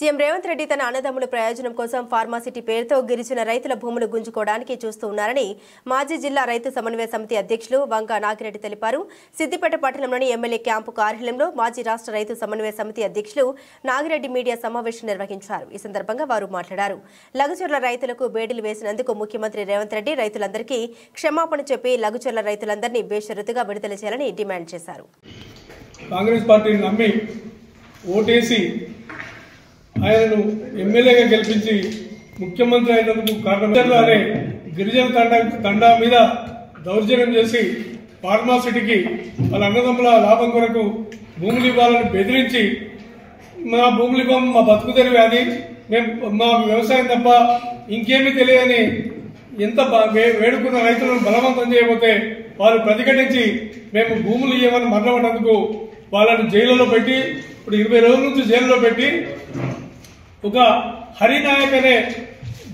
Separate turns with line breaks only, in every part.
CM Revanth Reddy తన అన్నదమ్ముల ప్రయోజనం కోసం ఫార్మాసిటీ పేరుతో గిరిజన రైతుల భూములు గుంజుకోవడానికి చూస్తూ ఉన్నారని మాజీ జిల్లా రైతు సమన్వయ సమితి అధ్యక్షులు వంగ నాగిరెడ్డి తెలిపారు. సిద్దిపేట పట్టణంలోని ఎమ్మెల్యే క్యాంపు కార్యాలయంలో మాజీ రాష్ట్ర రైతు సమన్వయ సమితి అధ్యక్షులు నాగిరెడ్డి మీడియా సమావేశం నిర్వహించారు. ఈ సందర్భంగా వారు మాట్లాడారు. లఘుచర్ల రైతులకు బేడీలు వేసినందుకు ముఖ్యమంత్రి రేవంత్ రెడ్డి రైతులందరికీ క్షమాపణ చెప్పి లఘుచర్ల రైతులందరినీ బేషరతుగా విడుదల చేయాలని డిమాండ్ చేశారు.
కాంగ్రెస్ పార్టీని నమ్మి ఓటేసి ఆయనను ఎమ్మెల్యేగా గెలిపించి ముఖ్యమంత్రి అయినందుకు కారణం అనే గిరిజన తండా మీద దౌర్జన్యం చేసి ఫార్మాసిటీకి వాళ్ళ అన్నదమ్ముల లాభం కొరకు భూములు ఇవ్వాలని బెదిరించి మా భూములు ఇవ్వం, మా బతుకు తెరివి అది, మేము మా వ్యవసాయం తప్ప ఇంకేమీ తెలియదని ఎంత వేడుకున్న రైతులను బలవంతం చేయబోతే వాళ్ళు ప్రతిఘటించి మేము భూములు ఇవ్వమని మరణపడ్డందుకు వాళ్ళని జైలులో పెట్టి ఇప్పుడు 20 రోజుల నుంచి జైలులో పెట్టి ఒక హరినాయక్ అనే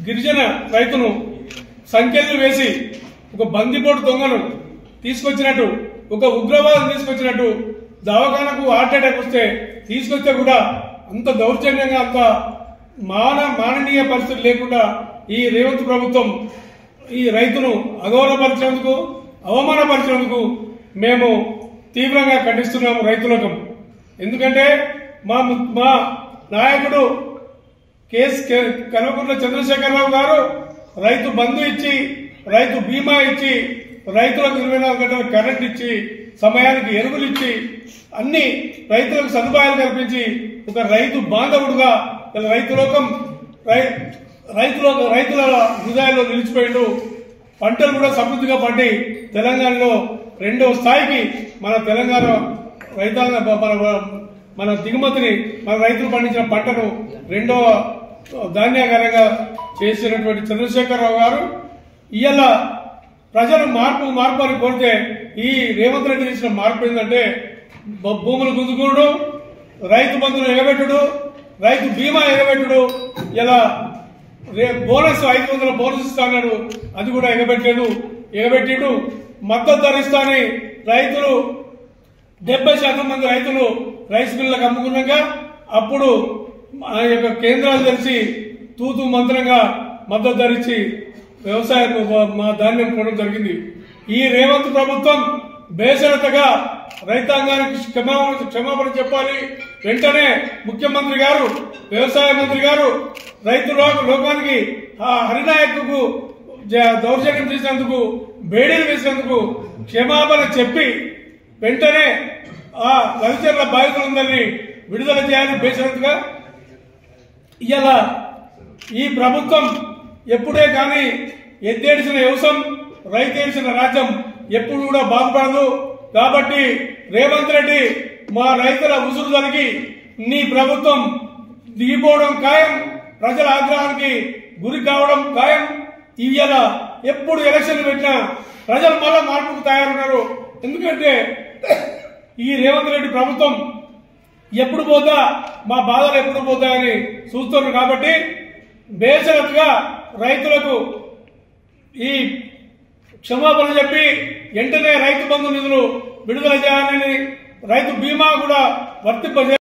గిరిజన రైతును సంఖ్యలు వేసి ఒక బందిపోటు దొంగను తీసుకొచ్చినట్టు, ఒక ఉగ్రవాదం తీసుకొచ్చినట్టు, దవాఖానకు హార్ట్ అటాక్ వస్తే తీసుకొస్తే కూడా అంత దౌర్జన్యంగా అంత మాననీయ పరిస్థితి లేకుండా ఈ రేవంత్ ప్రభుత్వం ఈ రైతును అగౌరవపరిచినందుకు, అవమానపరిచినందుకు మేము తీవ్రంగా ఖండిస్తున్నాము రైతులకు. ఎందుకంటే మా నాయకుడు కల్వకుంట్ల చంద్రశేఖరరావు గారు రైతు బంధు ఇచ్చి, రైతు బీమా ఇచ్చి, రైతులకు 24 గంటల కరెంట్ ఇచ్చి, సమయానికి ఎరువులు ఇచ్చి, అన్ని రైతులకు సదుపాయాలు కల్పించి ఒక రైతు బాంధవుడుగా రైతుల హృదయాల్లో నిలిచిపోయిండు. పంటలు కూడా సమృద్ధిగా పండి తెలంగాణలో 2వ స్థాయికి మన తెలంగాణ రైతాంగ మన దిగుమతిని మన రైతులు పండించిన పంటను 2వ ధాన్యాగారంగా చేసినటువంటి చంద్రశేఖరరావు గారు ఇవాళ ప్రజలు మార్పు అని కోరితే ఈ రేవంత్ రెడ్డి చేసిన మార్పు ఏంటంటే భూములు గుంజుకుడు, రైతు బంధువులు ఎగబెట్టుడు, రైతు బీమా ఎగబెట్టుడు, ఇలా బోనస్ 500 బోనస్ ఇస్తా అన్నాడు, అది కూడా ఎగబెట్టిడు. మద్దతు ధర ఇస్తానని రైతులు 70% మంది రైతులు రైస్ మిల్లకు అమ్ముకున్నాక అప్పుడు ఆ యొక్క కేంద్రాలు తెలిసి తూతూ మంత్రంగా మద్దతు ధర ఇచ్చి వ్యవసాయం మా ధాన్యం కొనడం జరిగింది. ఈ రేవంత్ ప్రభుత్వం బేషరతగా రైతాంగానికి క్షమాపణ చెప్పాలి. వెంటనే ముఖ్యమంత్రి గారు, వ్యవసాయ మంత్రి గారు రైతు లోకానికి హరినాయకు దౌర్జన్యం చేసినందుకు, బేడీలు వేసినందుకు క్షమాపణ చెప్పి వెంటనే ఆ లఘుచర్ల బాధితులందరినీ విడుదల చేయాలని బేషరతుగా. ఇవాళ ఈ ప్రభుత్వం ఎప్పుడే కానీ ఎద్దేడిసిన వ్యవసాయం, రైతేడిసిన రాజ్యం ఎప్పుడు కూడా బాగుపడదు. కాబట్టి రేవంత్ రెడ్డి మా రైతుల ఉసురు జరిగి నీ ప్రభుత్వం దిగిపోవడం ఖాయం, ప్రజల ఆగ్రహానికి గురి కావడం ఖాయం. ఇవాళ ఎప్పుడు ఎలక్షన్లు పెట్టినా ప్రజలు మళ్ళా మార్పుకు తయారున్నారు. ఎందుకంటే ఈ రేవంత్ రెడ్డి ప్రభుత్వం ఎప్పుడు పోతా, మా బాధలు ఎప్పుడు పోతాయని చూస్తున్నారు. కాబట్టి బేషరతుగా రైతులకు ఈ క్షమాపణ చెప్పి వెంటనే రైతు బంధు నిధులు విడుదల చేయాలని, రైతు బీమా కూడా వర్తింపజేయాలని